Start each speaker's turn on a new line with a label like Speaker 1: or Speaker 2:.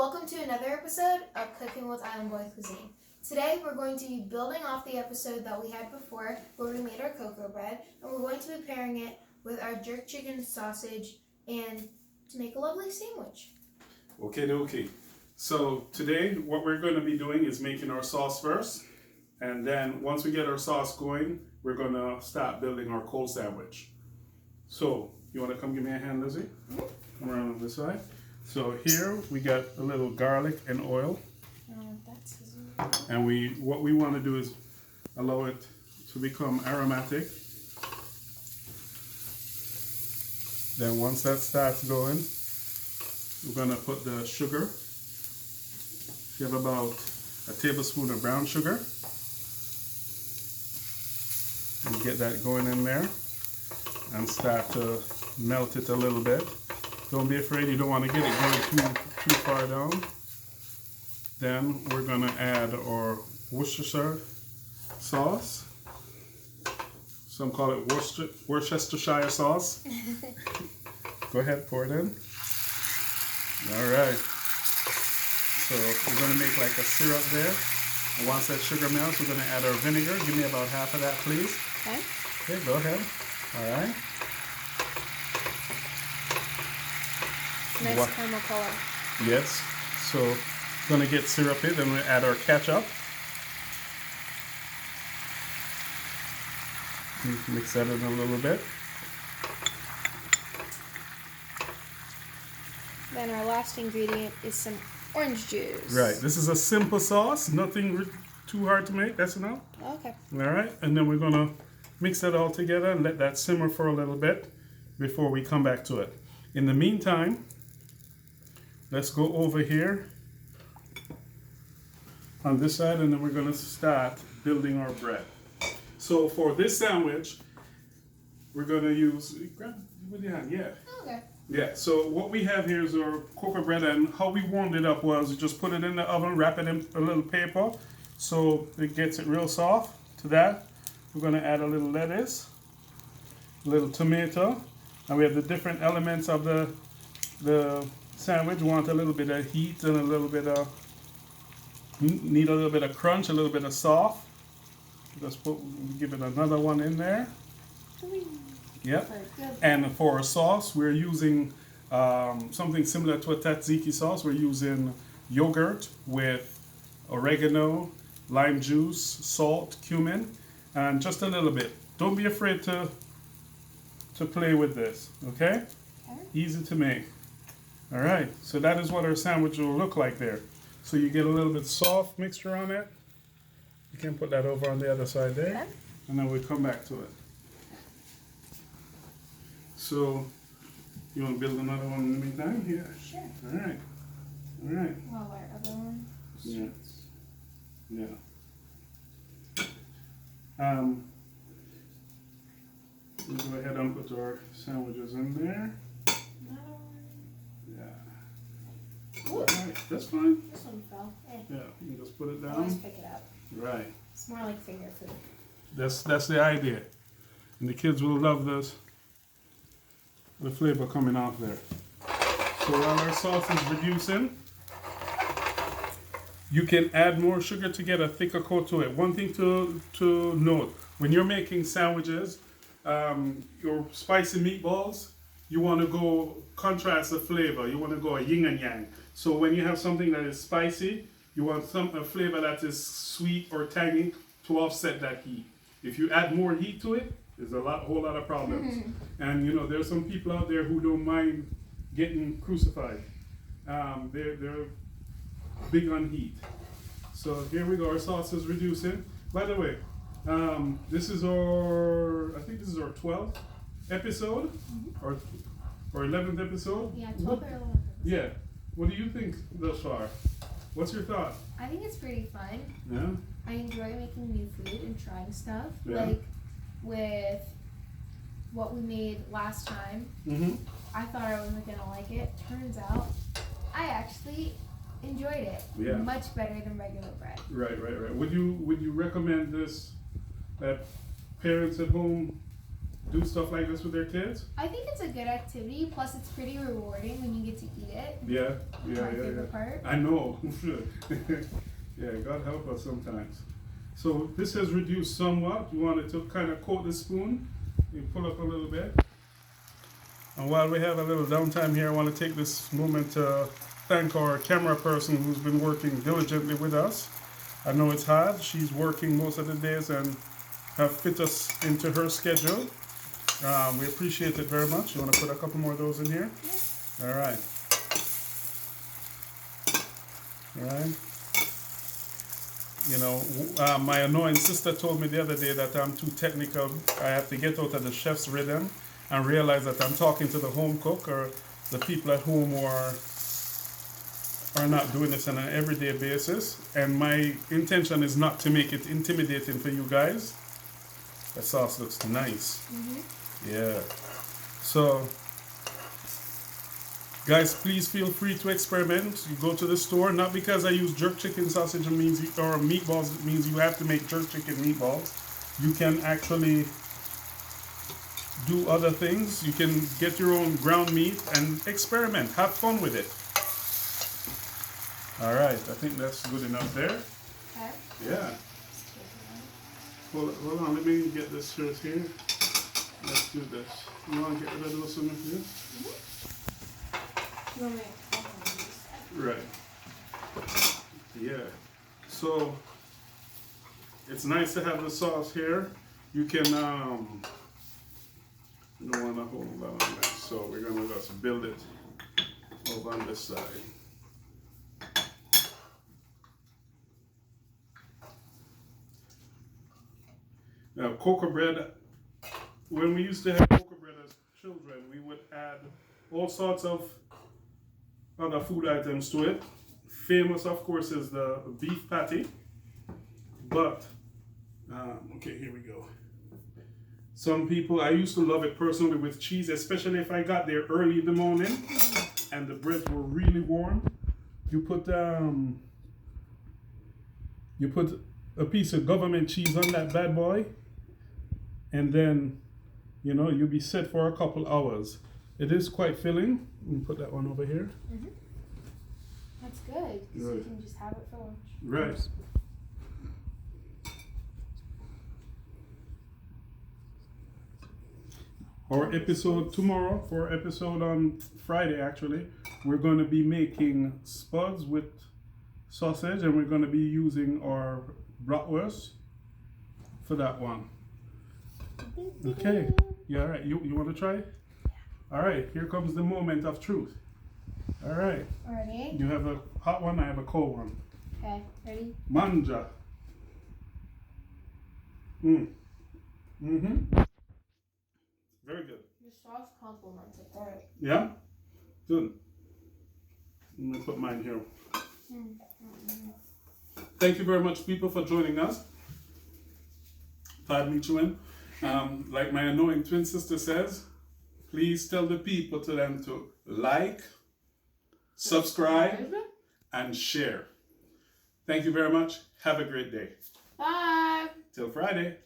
Speaker 1: Welcome to another episode of Cooking with Island Boy Cuisine. Today we're going to be building off the episode that we had before where we made our cocoa bread, and we're going to be pairing it with our jerk chicken sausage and to make a lovely sandwich.
Speaker 2: Okay. So today what we're going to be doing is making our sauce first, and then once we get our sauce going, we're going to start building our cold sandwich. So you want to come give me a hand, Lizzie?
Speaker 1: Mm-hmm.
Speaker 2: Come around on this side. So here we got a little garlic and oil, and what we want to do is allow it to become aromatic. Then once that starts going, we're going to put the sugar. You have about a tablespoon of brown sugar, and get that going in there and start to melt it a little bit. Don't be afraid, you don't want to get it going too far down. Then we're going to add our Worcestershire sauce. Some call it Worcestershire sauce. Go ahead, pour it in. Alright. So we're going to make like a syrup there. And once that sugar melts, we're going to add our vinegar. Give me about half of that, please. Okay, go ahead. Alright.
Speaker 1: Nice caramel color.
Speaker 2: Yes. So it's going to get syrupy. Then we add our ketchup. Mix that in a little bit.
Speaker 1: Then our last ingredient is some orange juice.
Speaker 2: Right. This is a simple sauce. Nothing too hard to make. That's enough.
Speaker 1: Okay.
Speaker 2: All right. And then we're going to mix that all together and let that simmer for a little bit before we come back to it. In the meantime, let's go over here on this side, and then we're going to start building our bread. So for this sandwich, we're going to use, grab with your hand, yeah.
Speaker 1: Okay.
Speaker 2: Yeah, so what we have here is our cocoa bread, and how we warmed it up was we just put it in the oven, wrap it in a little paper so it gets it real soft. To that, we're going to add a little lettuce, a little tomato, and we have the different elements of the sandwich. We want a little bit of heat and a little bit of, need a little bit of crunch, a little bit of soft. Let's give it another one in there. Yep. And for a sauce, we're using something similar to a tzatziki sauce. We're using yogurt with oregano, lime juice, salt, cumin, and just a little bit. Don't be afraid to play with this, okay? Easy to make. All right, so that is what our sandwich will look like there. So you get a little bit soft mixture on it. You can put that over on the other side there, okay. And then we'll come back to it. So, you want to build another one in the meantime? Yeah.
Speaker 1: Sure.
Speaker 2: All right.
Speaker 1: Well, our other one.
Speaker 2: Yeah. We'll go ahead and put our sandwiches in there. Yeah. All right, that's fine.
Speaker 1: This one fell.
Speaker 2: Yeah, you can just put it
Speaker 1: Always
Speaker 2: down.
Speaker 1: pick it up.
Speaker 2: Right.
Speaker 1: It's more like finger food.
Speaker 2: That's the idea. And the kids will love this. The flavor coming off there. So while our sauce is reducing, you can add more sugar to get a thicker coat to it. One thing to note, when you're making sandwiches, your spicy meatballs, you want to go contrast the flavor. You want to go a yin and yang. So when you have something that is spicy, you want a flavor that is sweet or tangy to offset that heat. If you add more heat to it, there's whole lot of problems. And you know, there's some people out there who don't mind getting crucified. They're big on heat. So here we go, our sauce is reducing. By the way, this is I think this is our 12th episode, or 11th episode.
Speaker 1: Yeah, 12th or 11th.
Speaker 2: Yeah. What do you think thus far? What's your thought?
Speaker 1: I think it's pretty fun.
Speaker 2: Yeah.
Speaker 1: I enjoy making new food and trying stuff.
Speaker 2: Yeah.
Speaker 1: Like with what we made last time.
Speaker 2: Mm-hmm.
Speaker 1: I thought I wasn't gonna like it. Turns out I actually enjoyed it.
Speaker 2: Yeah.
Speaker 1: Much better than regular bread.
Speaker 2: Right. Would you recommend this that parents at home do stuff like this with their kids?
Speaker 1: I think it's a good activity. Plus, it's pretty rewarding when you get to eat it.
Speaker 2: Yeah,
Speaker 1: My favorite part.
Speaker 2: I know. Yeah, God help us sometimes. So this has reduced somewhat. You want it to kind of coat the spoon. You pull up a little bit. And while we have a little downtime here, I want to take this moment to thank our camera person who's been working diligently with us. I know it's hard. She's working most of the days and have fit us into her schedule. We appreciate it very much. You want to put a couple more of those in here? Yeah. All right. All right. You know, my annoying sister told me the other day that I'm too technical. I have to get out of the chef's rhythm and realize that I'm talking to the home cook or the people at home who are not doing this on an everyday basis. And my intention is not to make it intimidating for you guys. That sauce looks nice. Yeah. So, guys, please feel free to experiment. You go to the store, not because I use jerk chicken sausage or meatballs, it means you have to make jerk chicken meatballs. You can actually do other things. You can get your own ground meat and experiment. Have fun with it. All right, I think that's good enough there.
Speaker 1: Okay.
Speaker 2: Yeah. Hold on, let me get this first here. Let's do this. You want to get rid of those some of this? Right. Yeah. So it's nice to have the sauce here. You can you don't want to hold on that. So we're gonna just build it over on this side. Now cocoa bread, when we used to have cocoa bread as children, we would add all sorts of other food items to it. Famous, of course, is the beef patty. But, okay, here we go. Some people, I used to love it personally with cheese, especially if I got there early in the morning and the breads were really warm. You put a piece of government cheese on that bad boy, and then, you know, you'll be set for a couple hours. It is quite filling. You can put that one over here.
Speaker 1: That's good, because you can just have it for lunch.
Speaker 2: Right. Our episode tomorrow, for our episode on Friday actually, we're going to be making spuds with sausage, and we're going to be using our bratwurst for that one. Okay. Yeah, all right. You want to try? All right. Here comes the moment of truth. All right.
Speaker 1: Ready?
Speaker 2: You have a hot one. I have a cold one.
Speaker 1: Okay. Ready?
Speaker 2: Manja. Very good.
Speaker 1: The sauce complements it. All right.
Speaker 2: Yeah? Good. I'm going to put mine here. Thank you very much, people, for joining us. Todd Michuin. Like my annoying twin sister says, please tell the people to them to like, subscribe, and share. Thank you very much. Have a great day.
Speaker 1: Bye.
Speaker 2: Till Friday.